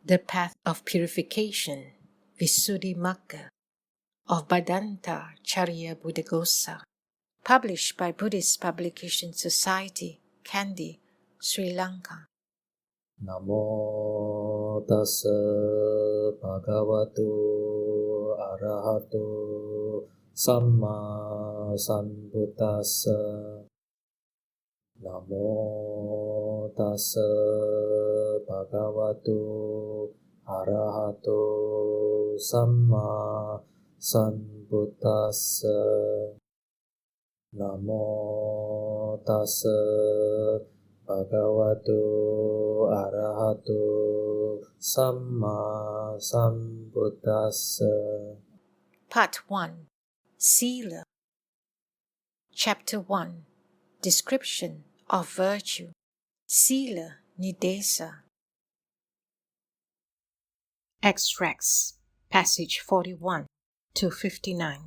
The Path of Purification, Visuddhimagga, of Bhadantācariya Buddhaghosa, published by Buddhist Publication Society, Kandy, Sri Lanka. Namo tassa bhagavato arahato samma sambuddhassa. Namo tassa bhagavato arahato samma sambuddhassa. Namo tassa Bhagavato arahato samma sambuddhassa. Part 1. Sila. Chapter 1. Description of virtue. Sila Nidesa. Extracts. Passage 41 to 59.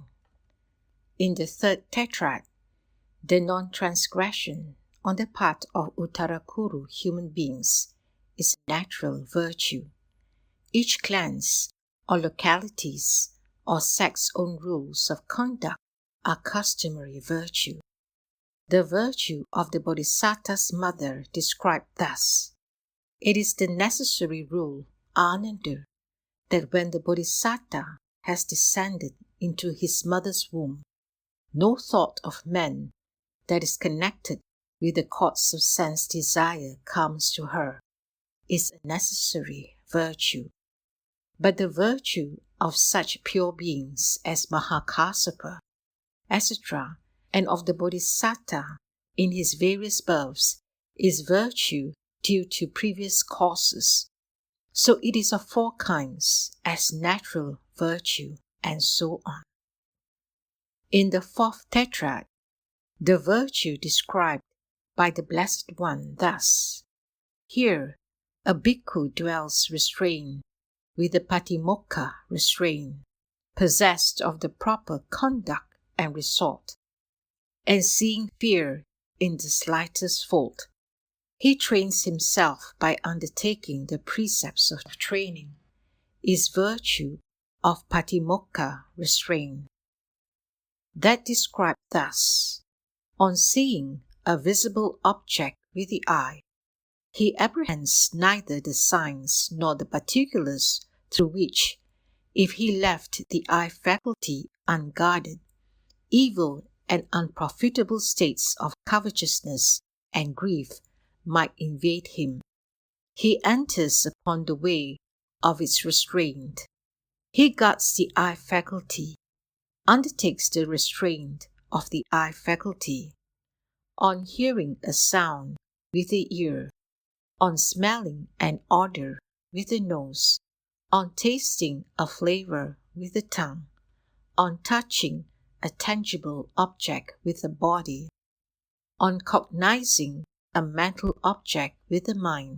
In the third tetrad, the non-transgression on the part of Uttarakuru human beings is a natural virtue. Each clan's or locality's or sect's own rules of conduct are customary virtue. The virtue of the Bodhisattva's mother described thus: it is the necessary rule, Ananda, that when the Bodhisattva has descended into his mother's womb, no thought of man that is connected with the cords of sense desire comes to her, is a necessary virtue. But the virtue of such pure beings as Mahakassapa, etc., and of the Bodhisattva in his various births is virtue due to previous causes. So it is of four kinds, as natural virtue, and so on. In the fourth tetrad, the virtue described by the Blessed One thus: here a bhikkhu dwells restrained with the Patimoka restraint, possessed of the proper conduct and resort, and seeing fear in the slightest fault, he trains himself by undertaking the precepts of training, is virtue of Patimoka restraint. That described thus: on seeing a visible object with the eye, he apprehends neither the signs nor the particulars through which, if he left the eye faculty unguarded, evil and unprofitable states of covetousness and grief might invade him. He enters upon the way of its restraint. He guards the eye faculty, undertakes the restraint of the eye faculty, on hearing a sound with the ear, on smelling an odor with the nose, on tasting a flavor with the tongue, on touching a tangible object with the body, on cognizing a mental object with the mind.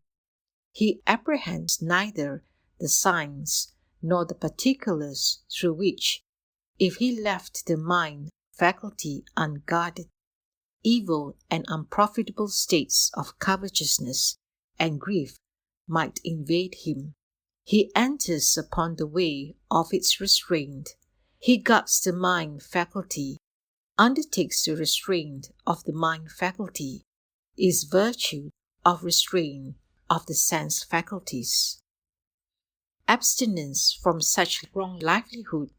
He apprehends neither the signs nor the particulars through which, if he left the mind faculty unguarded, evil and unprofitable states of covetousness and grief might invade him. He enters upon the way of its restraint. He guards the mind faculty, undertakes the restraint of the mind faculty, is virtue of restraint of the sense faculties. Abstinence from such wrong livelihood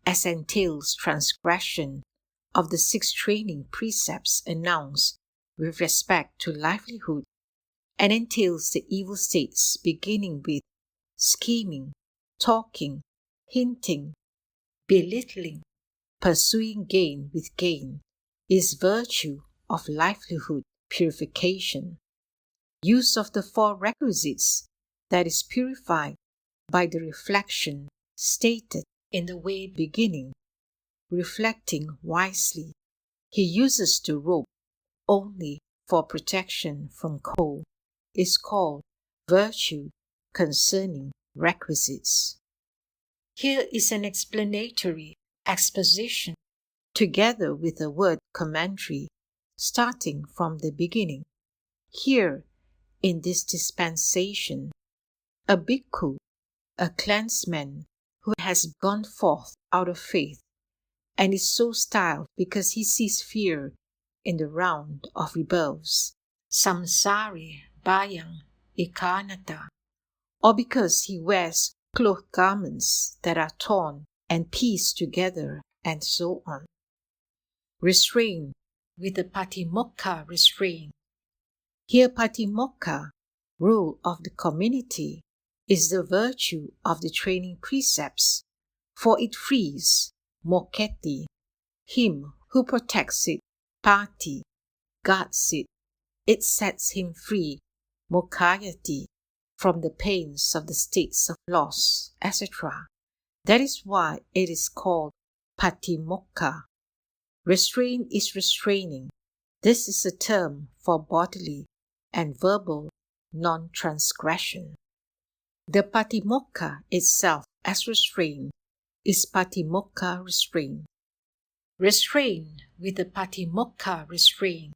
as entails transgression of the 6 training precepts announced with respect to livelihood, and entails the evil states beginning with scheming, talking, hinting, belittling, pursuing gain with gain, is virtue of livelihood purification. Use of the 4 requisites that is purified by the reflection stated in the way beginning, reflecting wisely. He uses the rope only for protection from cold, is called virtue concerning requisites. Here is an explanatory exposition together with a word commentary starting from the beginning. Here, in this dispensation, A bhikkhu, a clansman who has gone forth out of faith, and is so styled because he sees fear in the round of rebirths, samsari, bhayang, ikanata, or because he wears cloth garments that are torn and pieced together, and so on. Restraint with the Patimoka restraint. Here Patimoka, rule of the community, is the virtue of the training precepts, for it frees Moketi, him who protects it, Pati, guards it. It sets him free, Mokayati, from the pains of the states of loss, etc. That is why it is called Patimoka. Restraint is restraining. This is a term for bodily and verbal non-transgression. The Patimoka itself as restraint is Patimoka restraint. Restraint with the Patimoka restraint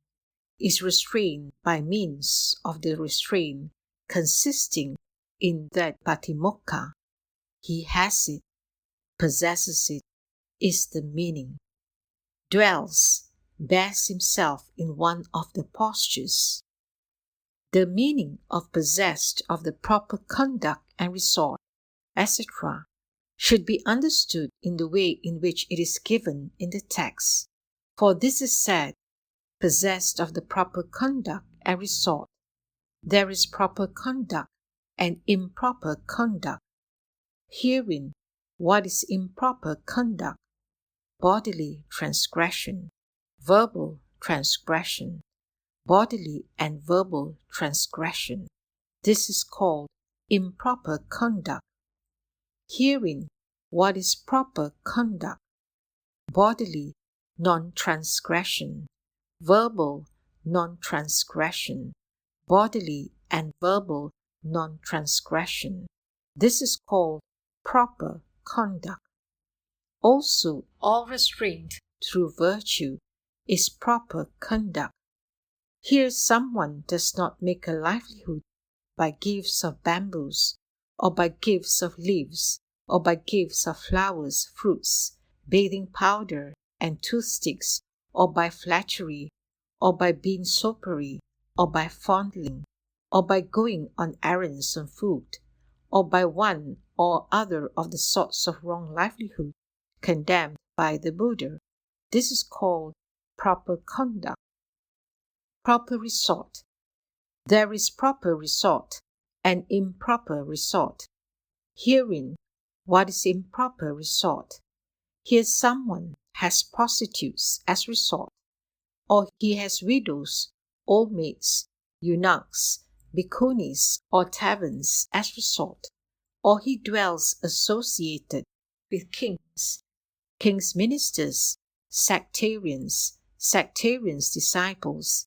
is restraint by means of the restraint consisting in that Patimoka. He has it, possesses it, is the meaning. Dwells, bears himself in one of the postures. The meaning of possessed of the proper conduct and resort, etc., should be understood in the way in which it is given in the text. For this is said, possessed of the proper conduct and resort. There is proper conduct and improper conduct. Herein, what is improper conduct? Bodily transgression, verbal transgression, bodily and verbal transgression. This is called improper conduct. Herein, what is proper conduct? Bodily non-transgression, verbal non-transgression, bodily and verbal non-transgression. This is called proper conduct. Also, all restraint through virtue is proper conduct. Here someone does not make a livelihood by gifts of bamboos, or by gifts of leaves, or by gifts of flowers, fruits, bathing powder, and toothsticks, or by flattery, or by being sopery, or by fondling, or by going on errands on foot, or by one or other of the sorts of wrong livelihood condemned by the Buddha. This is called proper conduct. Proper resort. There is proper resort and improper resort. Herein, what is improper resort? Here someone has prostitutes as resort, or he has widows, old maids, eunuchs, bhikkhunis, or taverns as resort, or he dwells associated with kings, king's ministers, sectarians, sectarians' disciples,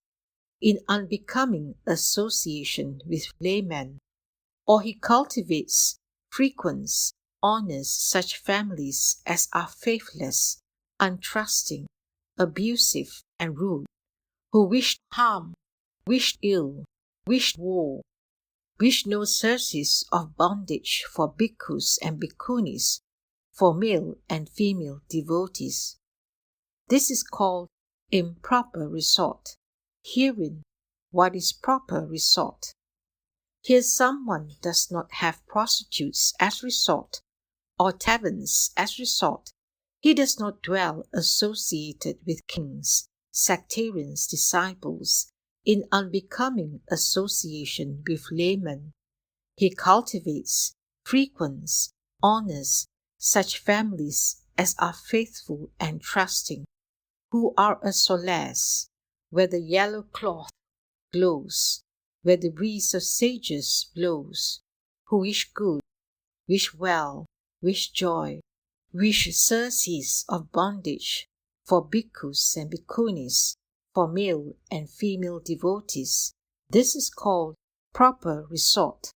in unbecoming association with laymen, or he cultivates, frequents, honors such families as are faithless, untrusting, abusive, and rude, who wish harm, wish ill, wish war, wish no surcease of bondage for bhikkhus and bhikkhunis, for male and female devotees. This is called improper resort. Herein, what is proper resort? Here someone does not have prostitutes as resort, or taverns as resort. He does not dwell associated with kings, sectarians' disciples, in unbecoming association with laymen. He cultivates, frequents, honors such families as are faithful and trusting, who are a solace, where the yellow cloth glows, where the breeze of sages blows, who wish good, wish well, wish joy, wish surcease of bondage for bhikkhus and bhikkhunis, for male and female devotees. This is called proper resort.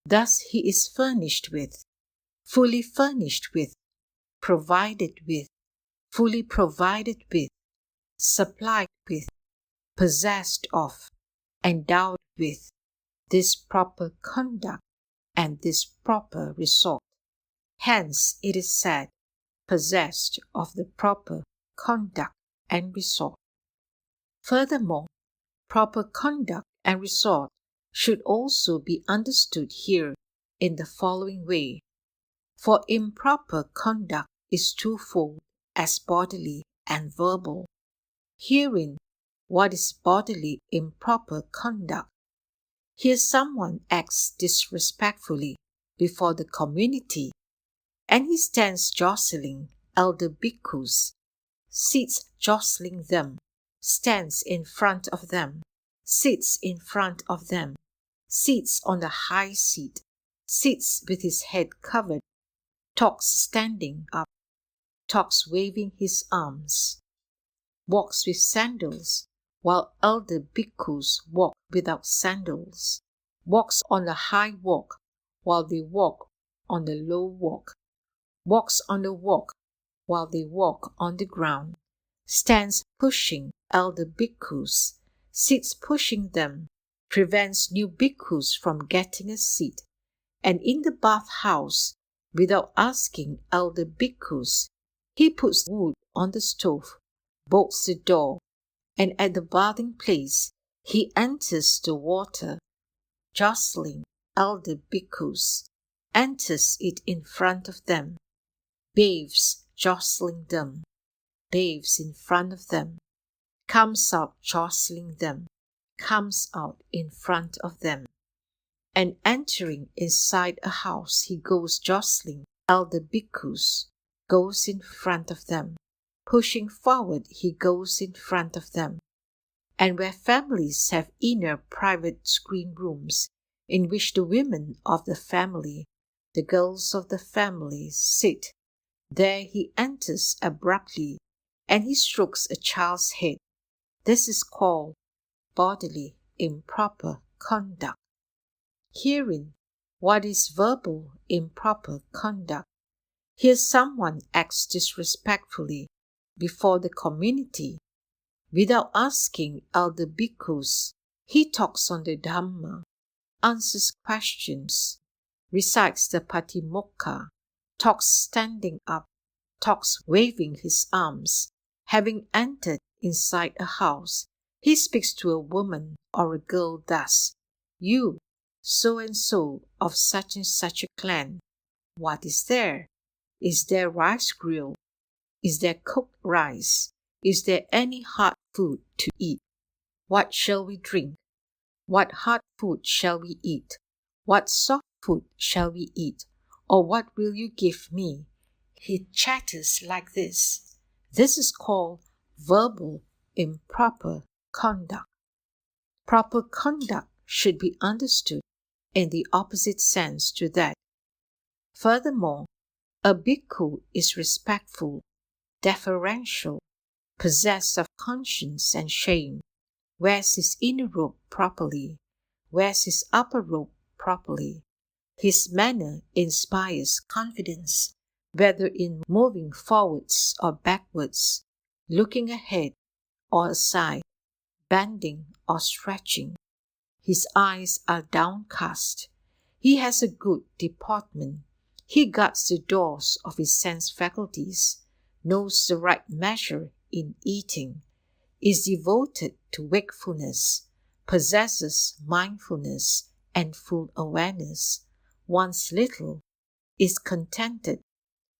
Thus he is furnished with, fully furnished with, provided with, fully provided with, supplied with, possessed of, endowed with this proper conduct. and this proper resort. Hence it is said, possessed of the proper conduct and resort. Furthermore, proper conduct and resort should also be understood here in the following way. For improper conduct is twofold, as bodily and verbal. Herein, what is bodily improper conduct? Here someone acts disrespectfully before the community, and he stands jostling elder bhikkhus, sits jostling them, stands in front of them, sits in front of them, sits on the high seat, sits with his head covered, talks standing up, talks waving his arms, walks with sandals, while elder bhikkhus walk without sandals, walks on the high walk, while they walk on the low walk, walks on the walk, while they walk on the ground, stands pushing elder bhikkhus, sits pushing them, prevents new bhikkhus from getting a seat, and in the bathhouse, without asking elder bhikkhus, he puts wood on the stove, bolts the door, and at the bathing place he enters the water, jostling elder bhikkhus, enters it in front of them, bathes jostling them, bathes in front of them, comes out jostling them, comes out in front of them. And entering inside a house, he goes jostling elder bhikkhus, goes in front of them. Pushing forward, he goes in front of them. And where families have inner private screen rooms, in which the women of the family, the girls of the family sit, there he enters abruptly, and he strokes a child's head. This is called bodily improper conduct. Herein, what is verbal improper conduct? Here someone acts disrespectfully before the community. Without asking elder bhikkhus, he talks on the Dhamma, answers questions, recites the Patimoka, talks standing up, talks waving his arms. Having entered inside a house, he speaks to a woman or a girl thus, "You, so-and-so of such and such a clan, what is there? Is there rice grill? Is there cooked rice? Is there any hard food to eat? What shall we drink? What hard food shall we eat? What soft food shall we eat? Or what will you give me?" He chatters like this. This is called verbal improper conduct. Proper conduct should be understood in the opposite sense to that. Furthermore, a bhikkhu is respectful, deferential, possessed of conscience and shame, wears his inner robe properly, wears his upper robe properly. His manner inspires confidence, whether in moving forwards or backwards, looking ahead or aside, bending or stretching. His eyes are downcast. He has a good deportment. He guards the doors of his sense faculties, knows the right measure in eating, is devoted to wakefulness, possesses mindfulness and full awareness, wants little, is contented,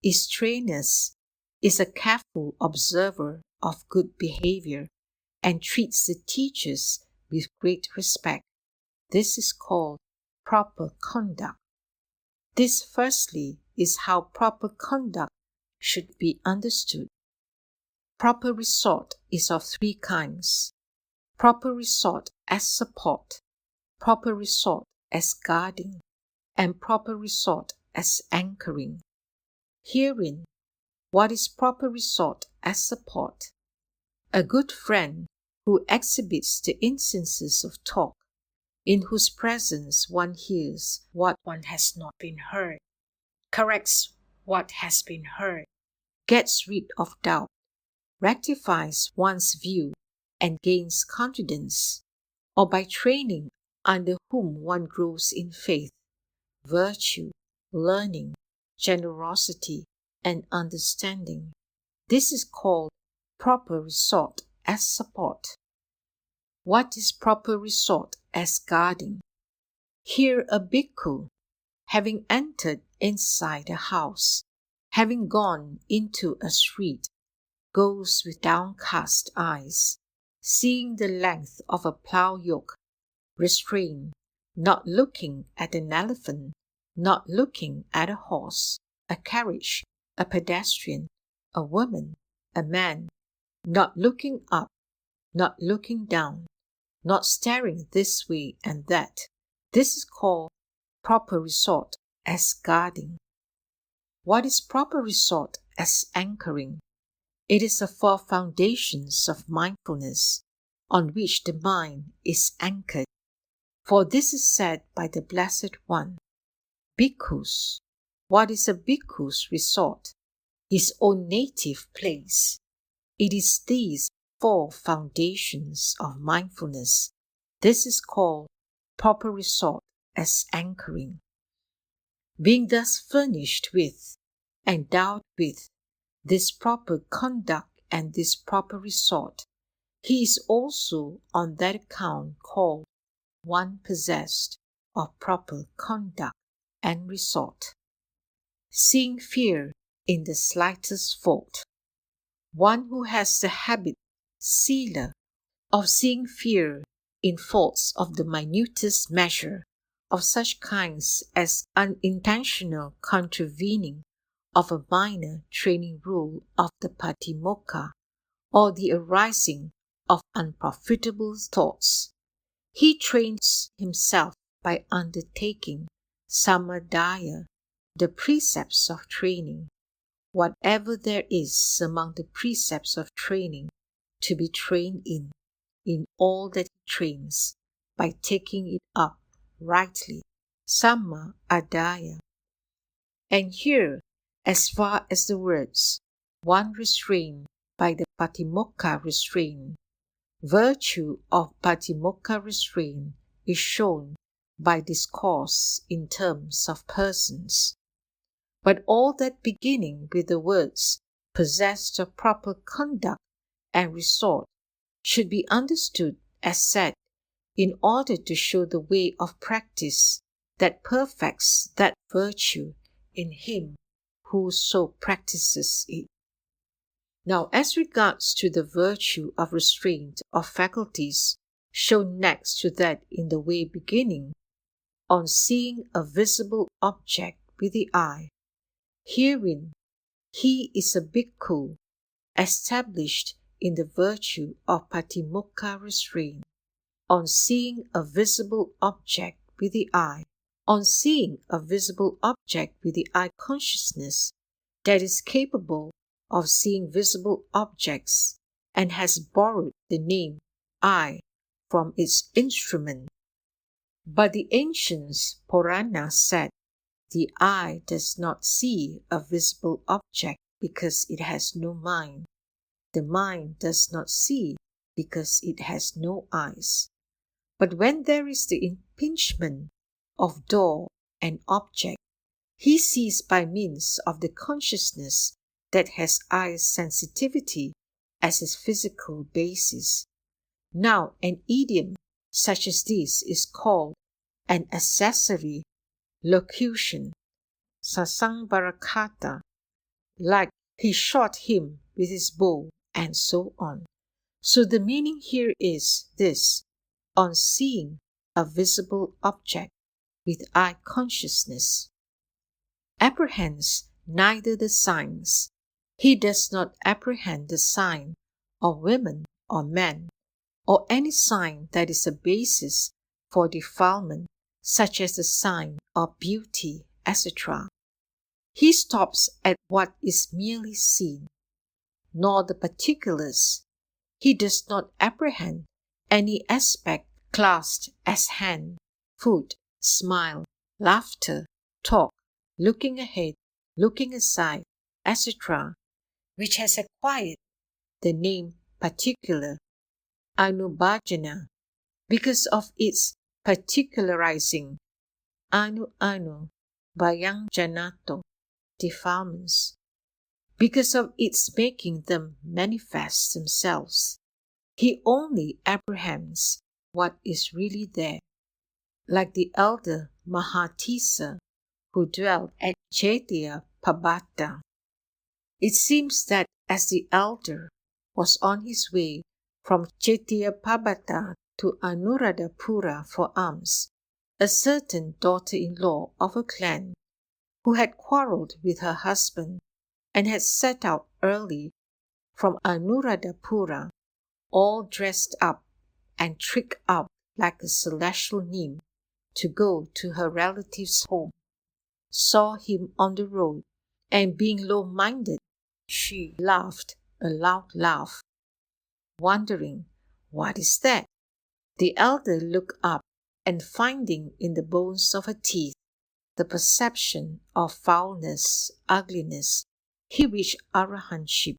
is strenuous, is a careful observer of good behavior, and treats the teachers with great respect. This is called proper conduct. This, firstly, is how proper conduct should be understood. Proper resort is of three kinds. Proper resort as support, proper resort as guarding, and proper resort as anchoring. Herein, what is proper resort as support? A good friend who exhibits the instances of talk, in whose presence one hears what one has not been heard, corrects what has been heard, gets rid of doubt, rectifies one's view, and gains confidence, or by training under whom one grows in faith. virtue, learning, generosity, and understanding. This is called proper resort as support. What is proper resort as guarding? Here a bhikkhu, having entered inside a house, having gone into a street, goes with downcast eyes, seeing the length of a plough yoke, restrained, not looking at an elephant, not looking at a horse, a carriage, a pedestrian, a woman, a man, not looking up, not looking down, not staring this way and that. This is called proper resort as guarding. What is proper resort as anchoring? It is the four foundations of mindfulness on which the mind is anchored. For this is said by the Blessed One, Bhikkhus. What is a bhikkhu's resort? His own native place. It is these four foundations of mindfulness. This is called proper resort as anchoring. Being thus furnished with, endowed with, this proper conduct and this proper resort, he is also on that account called one possessed of proper conduct and resort. Seeing fear in the slightest fault. One who has the habit, Sila, of seeing fear in faults of the minutest measure, of such kinds as unintentional contravening of a minor training rule of the Patimoka, or the arising of unprofitable thoughts. He trains himself by undertaking samadhaya, the precepts of training, whatever there is among the precepts of training to be trained in all that he trains, by taking it up rightly, samma adaya. And here, as far as the words, one restrained by the Patimoka restraint, virtue of Patimoka restraint is shown by discourse in terms of persons. But all that beginning with the words possessed of proper conduct and resort should be understood as said in order to show the way of practice that perfects that virtue in him who so practices it. Now, as regards to the virtue of restraint of faculties shown next to that in the way beginning, on seeing a visible object with the eye, herein he is a bhikkhu established in the virtue of Patimoka restraint. On seeing a visible object with the eye, on seeing a visible object with the eye consciousness that is capable of seeing visible objects and has borrowed the name eye from its instrument. But the ancients Purana said the eye does not see a visible object because it has no mind. The mind does not see because it has no eyes. But when there is the impingement of door and object, he sees by means of the consciousness that has eye sensitivity as its physical basis. Now, an idiom such as this is called an accessory locution, sasangbarakata, like he shot him with his bow, and so on. So the meaning here is this: on seeing a visible object with eye consciousness, apprehends neither the signs. He does not apprehend the sign of women or men, or any sign that is a basis for defilement, such as the sign of beauty, etc. He stops at what is merely seen, nor the particulars. He does not apprehend any aspect classed as hand, foot, smile, laughter, talk, looking ahead, looking aside, etc., which has acquired the name particular, anubhajana, because of its particularizing, anu bayang janato defilements, because of its making them manifest themselves. He only apprehends what is really there, like the elder Mahatisa who dwelt at Chaitya Pabata. It seems that as the elder was on his way from Chaitya Pabata to Anuradhapura for alms, a certain daughter-in-law of a clan, who had quarrelled with her husband and had set out early from Anuradhapura, all dressed up and tricked out like a celestial nymph, to go to her relative's home, saw him on the road, and being low-minded, she laughed a loud laugh. Wondering, what is that? The elder looked up, and finding in the bones of her teeth the perception of foulness, ugliness, he reached arahantship.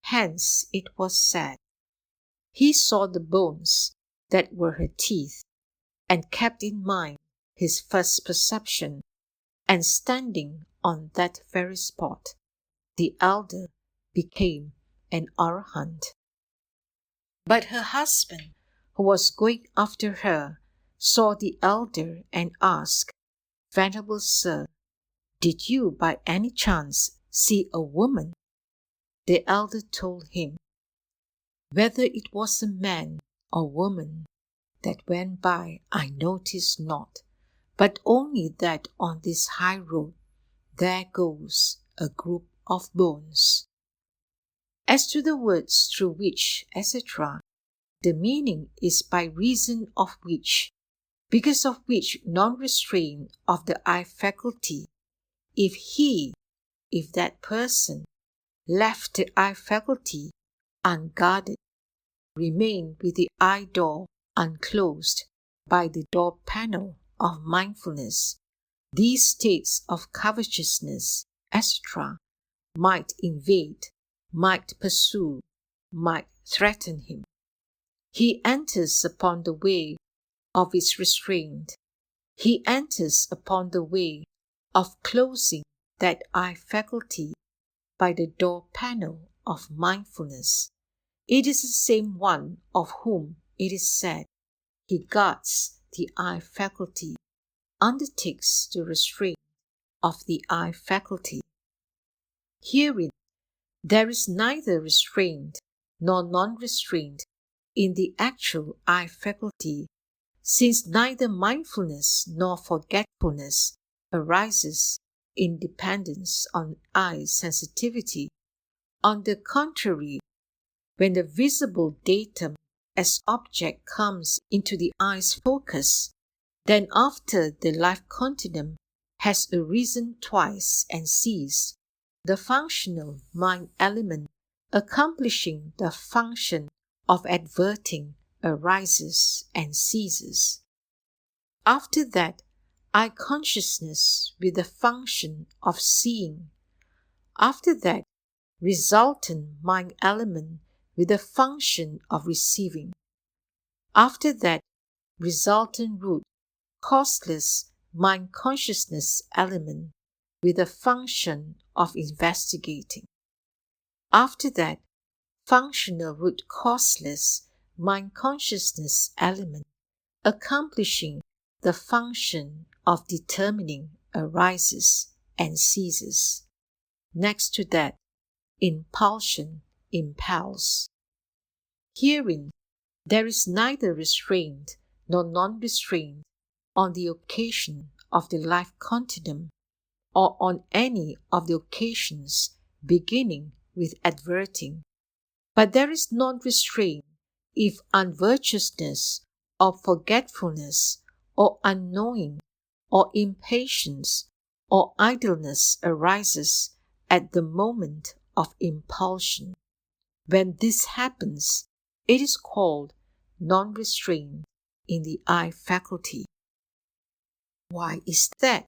Hence it was said, he saw the bones that were her teeth, and kept in mind his first perception, and standing on that very spot, the elder became an arahant. But her husband, who was going after her, saw the elder and asked, Venerable Sir, did you by any chance see a woman? The elder told him, whether it was a man or woman that went by I noticed not, but only that on this high road there goes a group of bones. As to the words through which, etc., the meaning is by reason of which, because of which non-restraint of the eye faculty, if that person left the eye faculty unguarded, remained with the eye door unclosed by the door panel of mindfulness, these states of covetousness, etc., might invade, might pursue, might threaten him. He enters upon the way of its restraint. He enters upon the way of closing that eye faculty by the door panel of mindfulness. It is the same one of whom it is said, he guards the eye faculty, undertakes the restraint of the eye faculty. Herein, there is neither restraint nor non-restraint in the actual eye faculty, since neither mindfulness nor forgetfulness arises in dependence on eye sensitivity. On the contrary, when the visible datum as object comes into the eye's focus, then after the life continuum has arisen twice and ceased, the functional mind element accomplishing the function of adverting arises and ceases. After that, eye consciousness with the function of seeing. After that, resultant mind element with the function of receiving. After that, resultant root, causeless mind consciousness element with the function of investigating. After that, functional root causeless mind consciousness element accomplishing the function of determining arises and ceases. Next to that, impulsion impels. Herein, there is neither restraint nor non-restraint on the occasion of the life continuum or on any of the occasions beginning with adverting, but there is non-restraint if unvirtuousness or forgetfulness or unknowing or impatience or idleness arises at the moment of impulsion. When this happens, it is called non-restraint in the eye faculty. Why is that?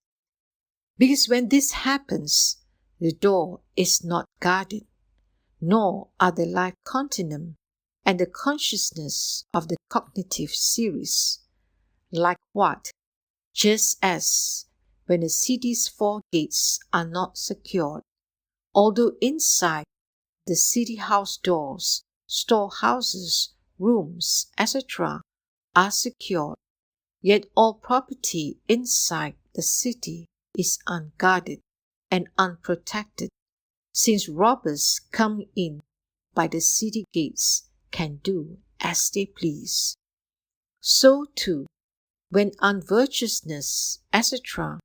Because when this happens, the door is not guarded, nor are the life continuum and the consciousness of the cognitive series, like what Just as when the city's 4 gates are not secured, although inside the city house doors, storehouses, rooms, etc. are secured, yet all property inside the city is unguarded and unprotected, since robbers come in by the city gates can do as they please. So too, when unvirtuousness, etc.,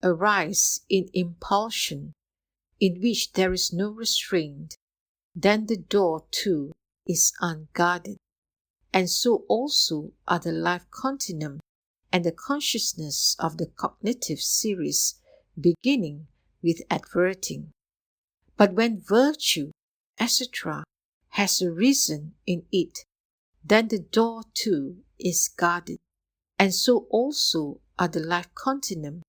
arise in impulsion, in which there is no restraint, then the door too is unguarded, and so also are the life continuum and the consciousness of the cognitive series, beginning with adverting. But when virtue, etc., has arisen in it, then the door too is guarded, and so also are the life continuum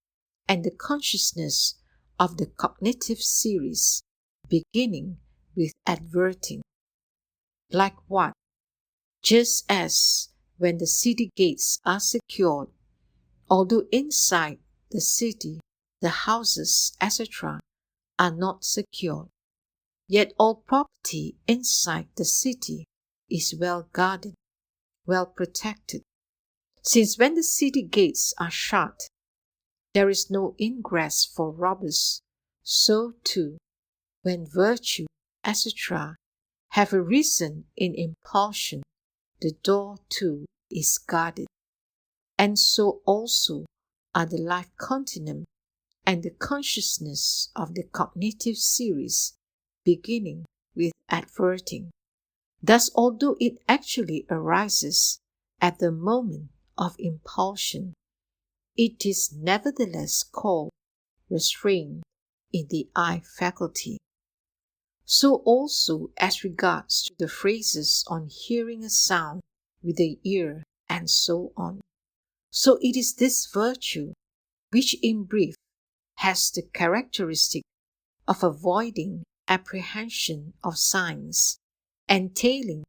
and the consciousness of the cognitive series, beginning with adverting. Like what? Just as when the city gates are secured, although inside the city the houses, etc., are not secured, yet all property inside the city is well guarded, well protected, since when the city gates are shut, there is no ingress for robbers. So too, when virtue, etc., have arisen in impulsion, the door too is guarded, and so also are the life continuum and the consciousness of the cognitive series, beginning with adverting. Thus, although it actually arises at the moment of impulsion, it is nevertheless called restraint in the eye faculty. So also as regards to the phrases on hearing a sound with the ear and so on. So it is this virtue which in brief has the characteristic of avoiding apprehension of signs, entailing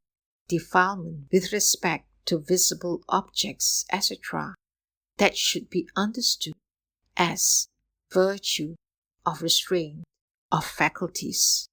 defilement with respect to visible objects, etc., that should be understood as virtue of restraint of faculties.